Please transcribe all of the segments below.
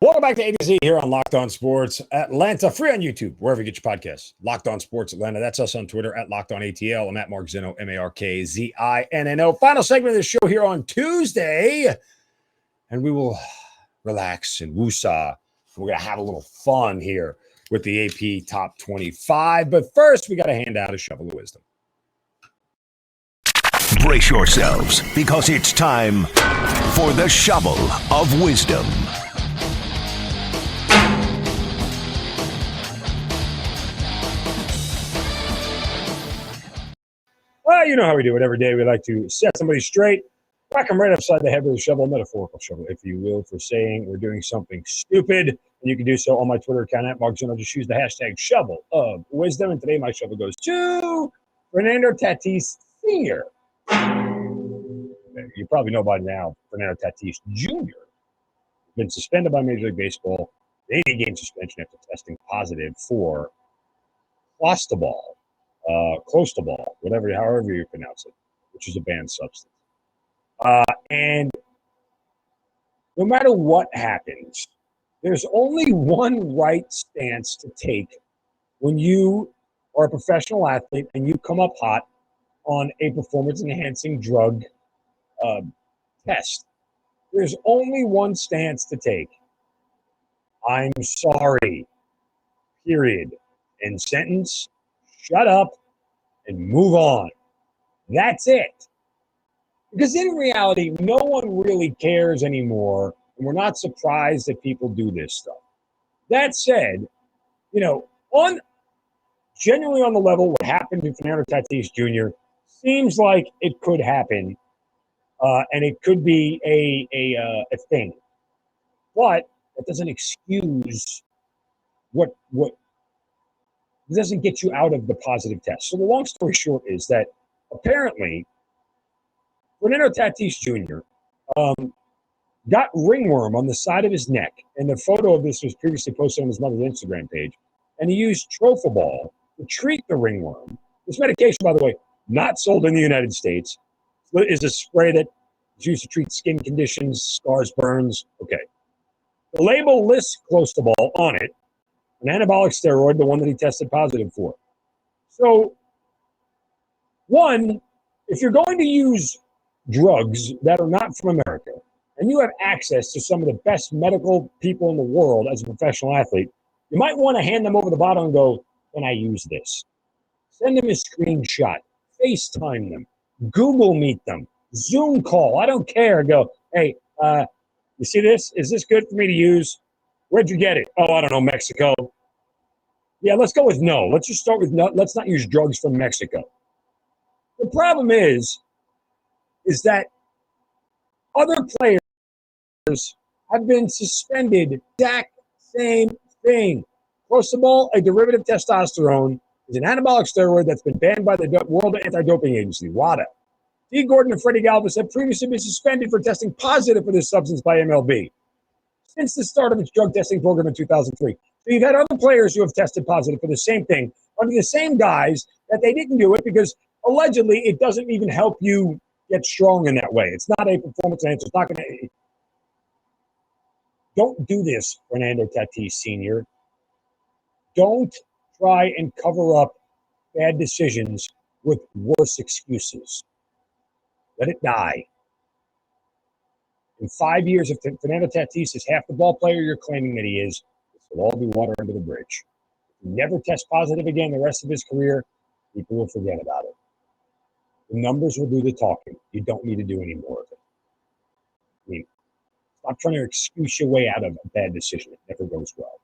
Welcome back to A to Z here on Locked On Sports Atlanta, free on YouTube, wherever you get your podcasts. Locked On Sports Atlanta. That's us on Twitter at Locked On ATL. I'm at Mark Zinno, MarkZinno. Final segment of the show here on Tuesday, and we will relax and woosah. We're going to have a little fun here with the AP Top 25. But first, we got to hand out a shovel of wisdom. Brace yourselves, because it's time for the shovel of wisdom. Well, you know how we do it every day. We like to set somebody straight, whack them right upside the head with a shovel, metaphorical shovel, if you will, for saying we're doing something stupid. And you can do so on my Twitter account at Mark Zinno. Just use the hashtag shovel of wisdom. And today my shovel goes to Fernando Tatis Jr. You probably know by now, Fernando Tatis Jr. been suspended by Major League Baseball, 80-game suspension after testing positive for clostebol. Close to ball, however you pronounce it, which is a banned substance. And no matter what happens, there's only one right stance to take when you are a professional athlete and you come up hot on a performance-enhancing drug test. There's only one stance to take. I'm sorry. Period. End sentence. Shut up and move on. That's it. Because in reality, no one really cares anymore, and we're not surprised that people do this stuff. That said, genuinely on the level, what happened to Fernando Tatis Jr. seems like it could happen, and it could be a thing. But that doesn't excuse what it doesn't get you out of the positive test. So the long story short is that apparently Ronald Tatis Jr. Got ringworm on the side of his neck, and the photo of this was previously posted on his mother's Instagram page, and he used Trophabol to treat the ringworm. This medication, by the way, not sold in the United States, is a spray that is used to treat skin conditions, scars, burns. Okay. The label lists clostebol on it, an anabolic steroid, the one that he tested positive for. So, one, if you're going to use drugs that are not from America, and you have access to some of the best medical people in the world as a professional athlete, you might want to hand them over the bottle and go, can I use this? Send them a screenshot. FaceTime them. Google Meet them. Zoom call. I don't care. Go, hey, you see this? Is this good for me to use? Where'd you get it? Oh, I don't know, Mexico. Yeah, let's go with no. Let's just start with no. Let's not use drugs from Mexico. The problem is that other players have been suspended. Exact same thing. Clostebol, a derivative testosterone, is an anabolic steroid that's been banned by the World Anti-Doping Agency, WADA. D. Gordon and Freddie Galvis have previously been suspended for testing positive for this substance by MLB since the start of its drug testing program in 2003. So you've had other players who have tested positive for the same thing under the same guise that they didn't do it because allegedly it doesn't even help you get strong in that way. It's not a performance enhancer. It's not going to. Don't do this, Fernando Tatis Sr. Don't try and cover up bad decisions with worse excuses. Let it die. In 5 years, if Fernando Tatis is half the ball player you're claiming that he is, this will all be water under the bridge. If he never tests positive again the rest of his career, people will forget about it. The numbers will do the talking. You don't need to do any more of it. I mean, stop trying to excuse your way out of a bad decision. It never goes well.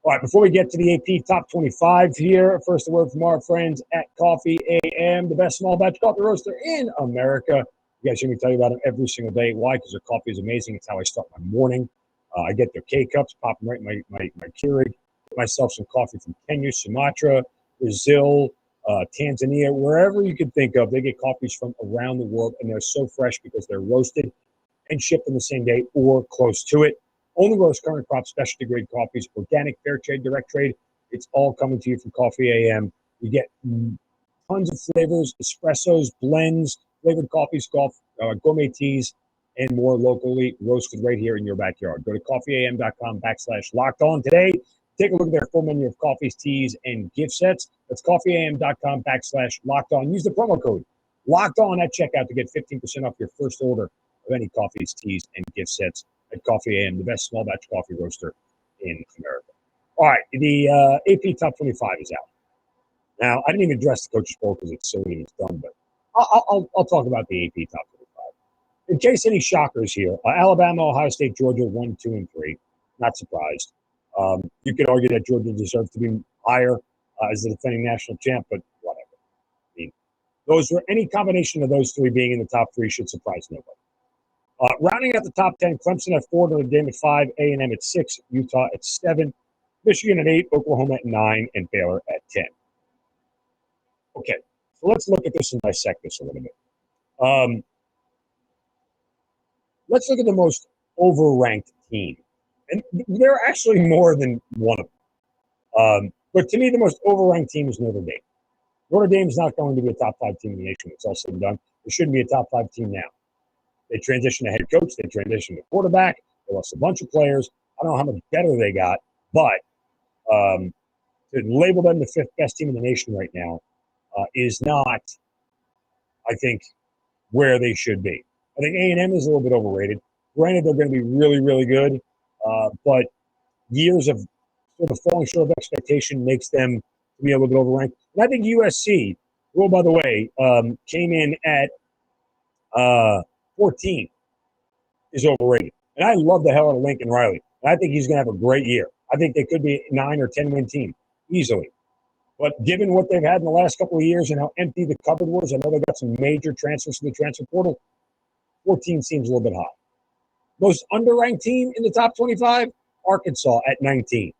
All right, before we get to the AP Top 25 here, first a word from our friends at Coffee AM, the best small batch coffee roaster in America. You guys hear me tell you about them every single day. Why? Because their coffee is amazing. It's how I start my morning. I get their K-Cups, pop them right in my Keurig, get myself some coffee from Kenya, Sumatra, Brazil, Tanzania, wherever you can think of. They get coffees from around the world, and they're so fresh because they're roasted and shipped in the same day or close to it. Only roast current crop specialty grade coffees, organic, fair trade, direct trade. It's all coming to you from Coffee AM. You get tons of flavors, espressos, blends, flavored coffees, gourmet teas, and more locally roasted right here in your backyard. Go to coffeeam.com/locked-on today. Take a look at their full menu of coffees, teas, and gift sets. That's coffeeam.com/locked-on. Use the promo code locked-on at checkout to get 15% off your first order of any coffees, teas, and gift sets at Coffee AM, the best small batch coffee roaster in America. All right, the AP Top 25 is out. Now, I didn't even address the Coaches Poll because it's silly and it's done, but I'll talk about the AP Top 25. In case any shockers here, Alabama, Ohio State, Georgia, 1, 2, and 3. Not surprised. You could argue that Georgia deserves to be higher as the defending national champ, but whatever. I mean, any combination of those three being in the top 3 should surprise nobody. Rounding out the top 10, Clemson at 4, Notre Dame at 5, A&M at 6, Utah at 7, Michigan at 8, Oklahoma at 9, and Baylor at 10. Okay, so let's look at this and dissect this a little bit. Let's look at the most overranked team. And there are actually more than one of them. But to me, the most overranked team is Notre Dame. Notre Dame's not going to be a top 5 team in the nation. It's all said and done. It shouldn't be a top 5 team now. They transitioned to head coach. They transitioned to quarterback. They lost a bunch of players. I don't know how much better they got, but to label them the 5th best team in the nation right now is not, I think, where they should be. I think A&M is a little bit overrated. Granted, they're going to be really, really good, but years of sort of falling short of expectation makes them to be a little bit overranked. And I think USC, who, oh, by the way, came in at 14, is overrated. And I love the hell out of Lincoln Riley. And I think he's going to have a great year. I think they could be a 9 or 10 win team easily. But given what they've had in the last couple of years and how empty the cupboard was, I know they got some major transfers to the transfer portal. 14 seems a little bit high. Most underranked team in the top 25, Arkansas at 19.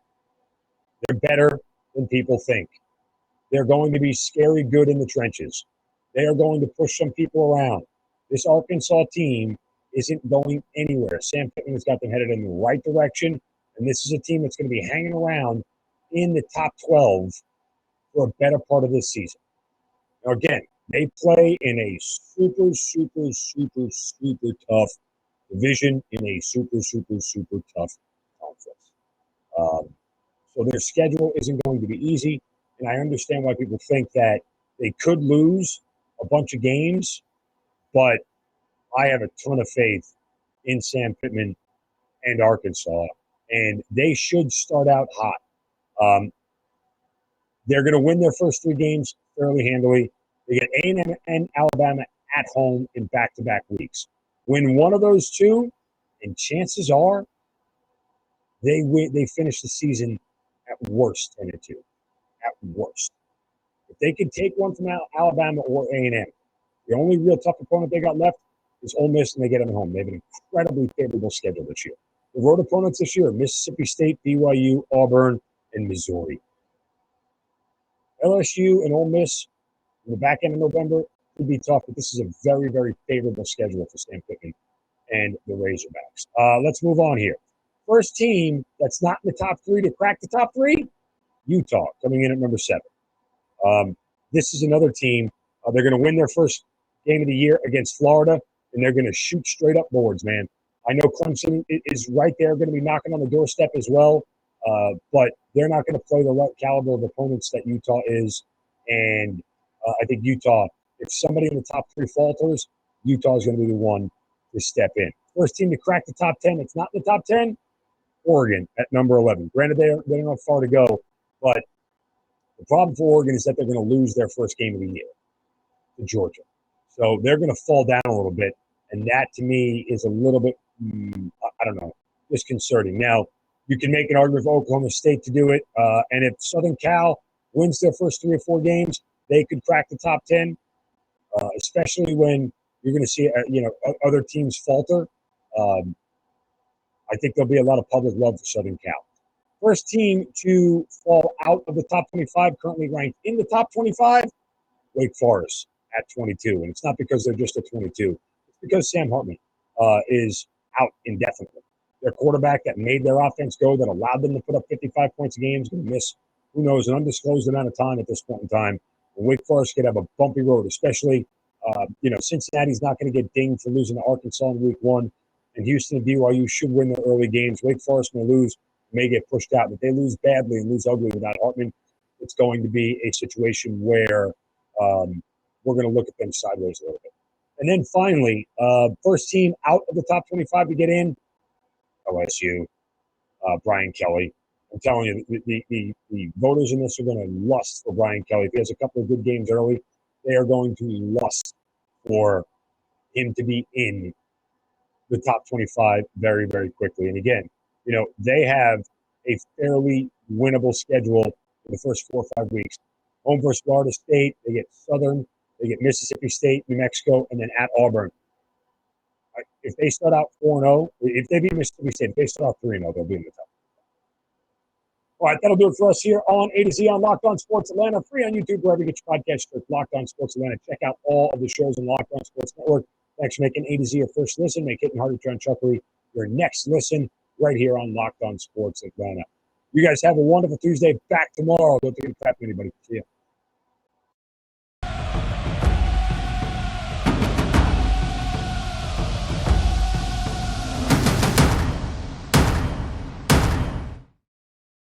They're better than people think. They're going to be scary good in the trenches. They are going to push some people around. This Arkansas team isn't going anywhere. Sam Pittman has got them headed in the right direction, and this is a team that's going to be hanging around in the top 12 for a better part of this season. Now, again, they play in a super, super, super, super tough division in a super, super, super tough conference. So their schedule isn't going to be easy, and I understand why people think that they could lose a bunch of games, but I have a ton of faith in Sam Pittman and Arkansas, and they should start out hot. They're going to win their first 3 games fairly handily. They get A&M and Alabama at home in back-to-back weeks. Win one of those 2, and chances are they finish the season at worst 10-2. At worst. If they could take one from Alabama or A&M, the only real tough opponent they got left is Ole Miss, and they get them at home. They have an incredibly favorable schedule this year. The road opponents this year are Mississippi State, BYU, Auburn, and Missouri. LSU and Ole Miss in the back end of November could be tough, but this is a very, very favorable schedule for Sam Pittman and the Razorbacks. Let's move on here. First team that's not in the top 3 to crack the top 3, Utah, coming in at number 7. This is another team. They're going to win their first game of the year against Florida, and they're going to shoot straight up boards, man. I know Clemson is right there, going to be knocking on the doorstep as well, but they're not going to play the right caliber of opponents that Utah is. And I think Utah, if somebody in the top 3 falters, Utah is going to be the one to step in. First team to crack the top 10. It's not in the top 10. Oregon at number 11. Granted, they don't have far to go, but the problem for Oregon is that they're going to lose their first game of the year to Georgia. So they're going to fall down a little bit, and that to me is a little bit, I don't know, disconcerting. Now, you can make an argument for Oklahoma State to do it, and if Southern Cal wins their first 3 or 4 games, they could crack the top 10, especially when you're going to see other teams falter. I think there'll be a lot of public love for Southern Cal. First team to fall out of the top 25, currently ranked in the top 25, Wake Forest at 22. And it's not because they're just at 22. It's because Sam Hartman is out indefinitely. Their quarterback that made their offense go, that allowed them to put up 55 points a game, is going to miss, who knows, an undisclosed amount of time at this point in time. And Wake Forest could have a bumpy road, especially Cincinnati's not going to get dinged for losing to Arkansas in week 1. And Houston and BYU should win their early games. Wake Forest may lose, may get pushed out. But they lose badly and lose ugly without Hartman, it's going to be a situation where we're going to look at them sideways a little bit. And then finally, first team out of the top 25 to get in, LSU, Brian Kelly. I'm telling you, the voters in this are going to lust for Brian Kelly. If he has a couple of good games early, they are going to lust for him to be in the top 25 very, very quickly. And again, they have a fairly winnable schedule for the first 4 or 5 weeks. Home versus Florida State, they get Southern, they get Mississippi State, New Mexico, and then at Auburn. If they start out 4-0, if they beat Mississippi State, if they start out 3-0, they'll be in the top. All right, that'll do it for us here on A to Z on Locked On Sports Atlanta. Free on YouTube, wherever you get your podcast. Search Locked On Sports Atlanta. Check out all of the shows on Locked On Sports Network. Thanks for making A to Z your first listen. Make Hitting Harder John Chuckery your next listen right here on Locked On Sports Atlanta. You guys have a wonderful Tuesday. Back tomorrow. Don't think of crap anybody. See ya.